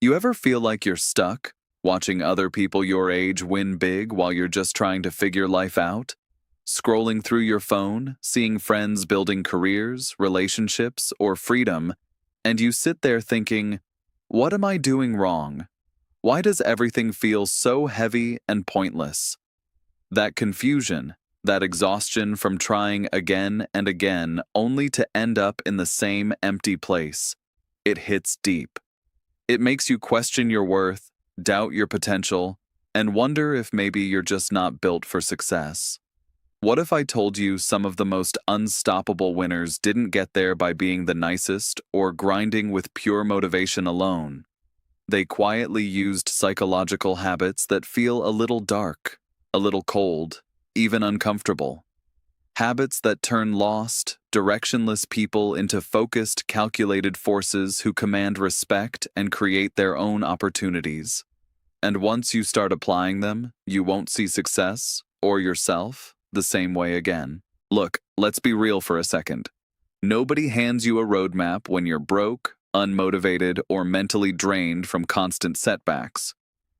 You ever feel like you're stuck, watching other people your age win big while you're just trying to figure life out? Scrolling through your phone, seeing friends building careers, relationships, or freedom, and you sit there thinking, what am I doing wrong? Why does everything feel so heavy and pointless? That confusion, that exhaustion from trying again and again only to end up in the same empty place, it hits deep. It makes you question your worth, doubt your potential, and wonder if maybe you're just not built for success. What if I told you some of the most unstoppable winners didn't get there by being the nicest or grinding with pure motivation alone? They quietly used psychological habits that feel a little dark, a little cold, even uncomfortable. Habits that turn lost, directionless people into focused, calculated forces who command respect and create their own opportunities. And once you start applying them, you won't see success, or yourself, the same way again. Look, let's be real for a second. Nobody hands you a roadmap when you're broke, unmotivated, or mentally drained from constant setbacks.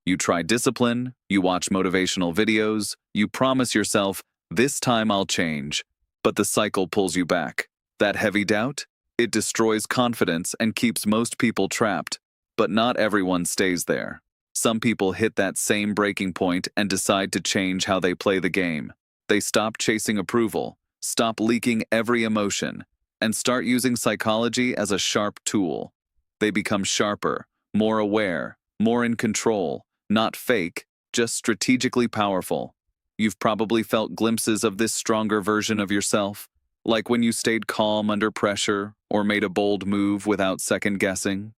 You try discipline, you watch motivational videos, you promise yourself, this time I'll change, but the cycle pulls you back. That heavy doubt? It destroys confidence and keeps most people trapped, but not everyone stays there. Some people hit that same breaking point and decide to change how they play the game. They stop chasing approval, stop leaking every emotion, and start using psychology as a sharp tool. They become sharper, more aware, more in control, not fake, just strategically powerful. You've probably felt glimpses of this stronger version of yourself, like when you stayed calm under pressure or made a bold move without second-guessing.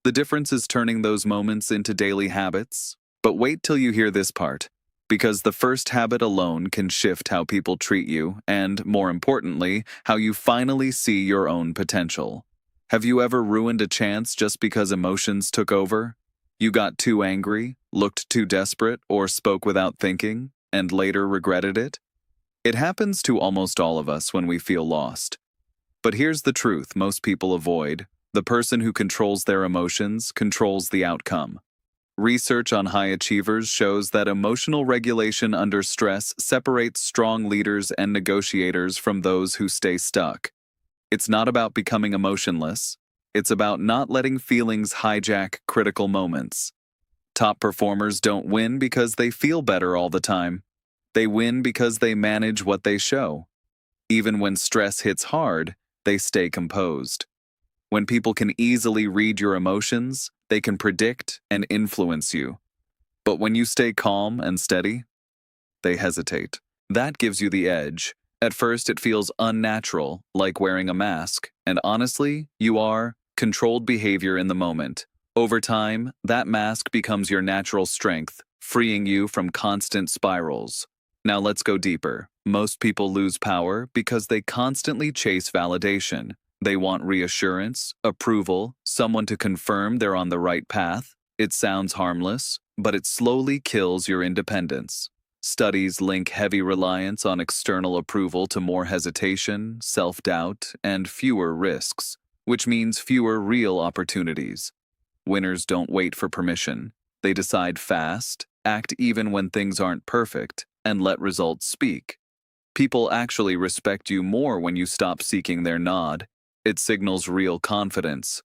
The difference is turning those moments into daily habits. But wait till you hear this part, because the first habit alone can shift how people treat you and, more importantly, how you finally see your own potential. Have you ever ruined a chance just because emotions took over? You got too angry, looked too desperate, or spoke without thinking, and later regretted it? It happens to almost all of us when we feel lost. But here's the truth most people avoid. The person who controls their emotions controls the outcome. Research on high achievers shows that emotional regulation under stress separates strong leaders and negotiators from those who stay stuck. It's not about becoming emotionless. It's about not letting feelings hijack critical moments. Top performers don't win because they feel better all the time. They win because they manage what they show. Even when stress hits hard, they stay composed. When people can easily read your emotions, they can predict and influence you. But when you stay calm and steady, they hesitate. That gives you the edge. At first, it feels unnatural, like wearing a mask, and honestly, you are controlled behavior in the moment. Over time, that mask becomes your natural strength, freeing you from constant spirals. Now let's go deeper. Most people lose power because they constantly chase validation. They want reassurance, approval, someone to confirm they're on the right path. It sounds harmless, but it slowly kills your independence. Studies link heavy reliance on external approval to more hesitation, self-doubt, and fewer risks, which means fewer real opportunities. Winners don't wait for permission. They decide fast, act even when things aren't perfect, and let results speak. People actually respect you more when you stop seeking their nod. It signals real confidence.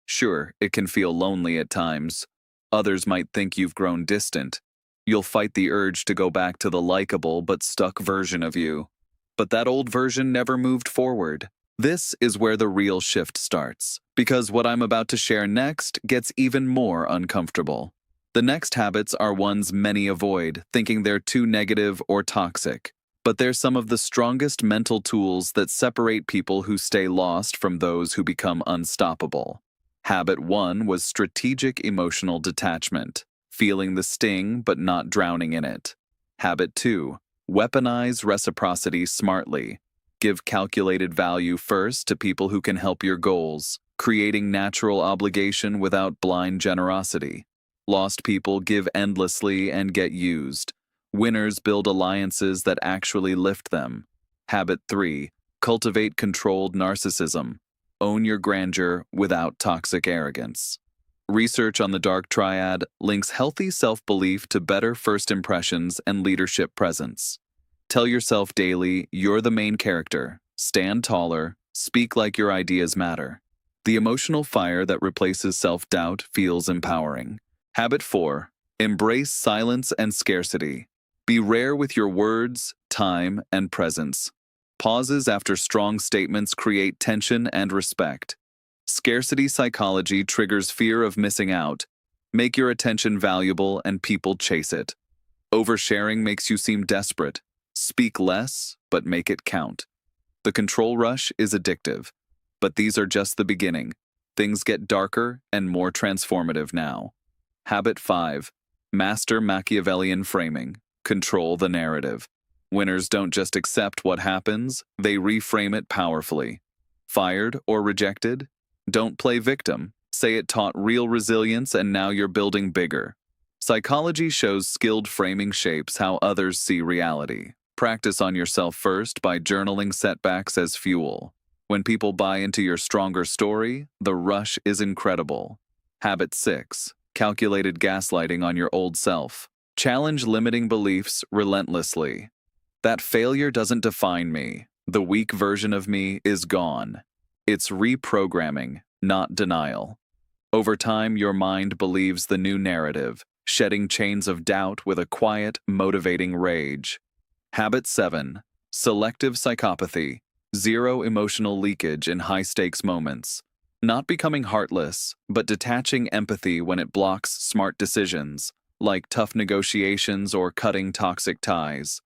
Sure, it can feel lonely at times. Others might think you've grown distant. You'll fight the urge to go back to the likable but stuck version of you. But that old version never moved forward. This is where the real shift starts, because what I'm about to share next gets even more uncomfortable. The next habits are ones many avoid, thinking they're too negative or toxic. But they're some of the strongest mental tools that separate people who stay lost from those who become unstoppable. Habit 1 was strategic emotional detachment, feeling the sting but not drowning in it. Habit 2, weaponize reciprocity smartly. Give calculated value first to people who can help your goals, creating natural obligation without blind generosity. Lost people give endlessly and get used. Winners build alliances that actually lift them. Habit 3, cultivate controlled narcissism. Own your grandeur without toxic arrogance. Research on the dark triad links healthy self-belief to better first impressions and leadership presence. Tell yourself daily, you're the main character. Stand taller, speak like your ideas matter. The emotional fire that replaces self-doubt feels empowering. Habit 4. Embrace silence and scarcity. Be rare with your words, time, and presence. Pauses after strong statements create tension and respect. Scarcity psychology triggers fear of missing out. Make your attention valuable and people chase it. Oversharing makes you seem desperate. Speak less, but make it count. The control rush is addictive. But these are just the beginning. Things get darker and more transformative now. Habit 5. Master Machiavellian framing. Control the narrative. Winners don't just accept what happens, they reframe it powerfully. Fired or rejected? Don't play victim. Say it taught real resilience and now you're building bigger. Psychology shows skilled framing shapes how others see reality. Practice on yourself first by journaling setbacks as fuel. When people buy into your stronger story, the rush is incredible. Habit 6. Calculated gaslighting on your old self. Challenge limiting beliefs relentlessly. That failure doesn't define me. The weak version of me is gone. It's reprogramming, not denial. Over time, your mind believes the new narrative, shedding chains of doubt with a quiet, motivating rage. Habit 7. Selective psychopathy. Zero emotional leakage in high-stakes moments. Not becoming heartless, but detaching empathy when it blocks smart decisions, like tough negotiations or cutting toxic ties.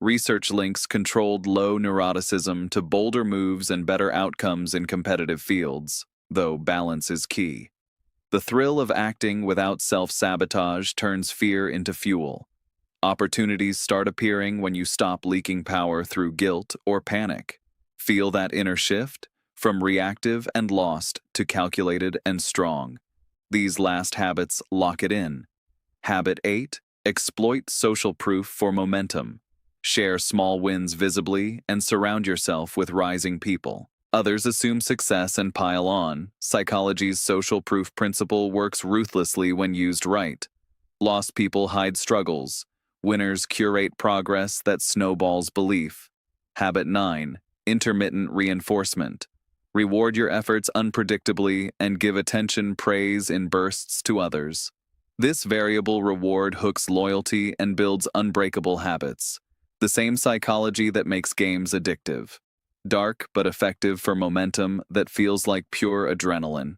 Research links controlled low neuroticism to bolder moves and better outcomes in competitive fields, though balance is key. The thrill of acting without self-sabotage turns fear into fuel. Opportunities start appearing when you stop leaking power through guilt or panic. Feel that inner shift, from reactive and lost to calculated and strong. These last habits lock it in. Habit 8. Exploit social proof for momentum. Share small wins visibly and surround yourself with rising people. Others assume success and pile on. Psychology's social proof principle works ruthlessly when used right. Lost people hide struggles. Winners curate progress that snowballs belief. Habit 9. Intermittent reinforcement. Reward your efforts unpredictably and give attention praise in bursts to others. This variable reward hooks loyalty and builds unbreakable habits. The same psychology that makes games addictive. Dark but effective for momentum that feels like pure adrenaline.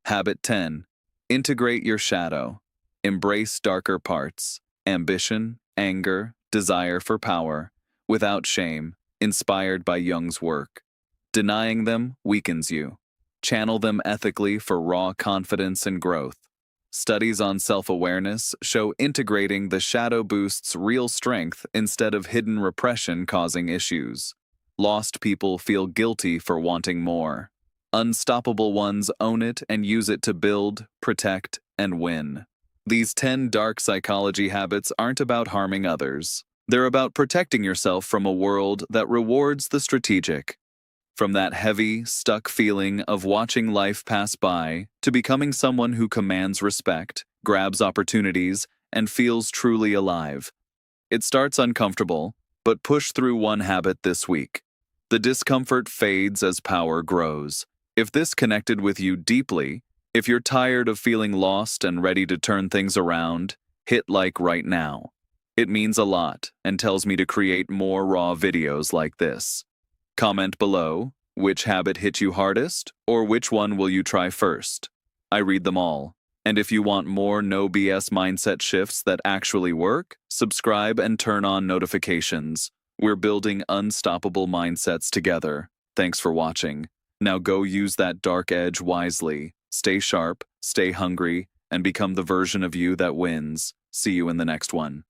Habit 10. Integrate your shadow. Embrace darker parts. Ambition, anger, desire for power. Without shame, inspired by Jung's work. Denying them weakens you. Channel them ethically for raw confidence and growth. Studies on self-awareness show integrating the shadow boosts real strength instead of hidden repression causing issues. Lost people feel guilty for wanting more. Unstoppable ones own it and use it to build, protect, and win. These 10 dark psychology habits aren't about harming others. They're about protecting yourself from a world that rewards the strategic. From that heavy, stuck feeling of watching life pass by to becoming someone who commands respect, grabs opportunities, and feels truly alive. It starts uncomfortable, but push through one habit this week. The discomfort fades as power grows. If this connected with you deeply, if you're tired of feeling lost and ready to turn things around, hit like right now. It means a lot and tells me to create more raw videos like this. Comment below, which habit hit you hardest, or which one will you try first? I read them all. And if you want more no BS mindset shifts that actually work, subscribe and turn on notifications. We're building unstoppable mindsets together. Thanks for watching. Now go use that dark edge wisely. Stay sharp, stay hungry, and become the version of you that wins. See you in the next one.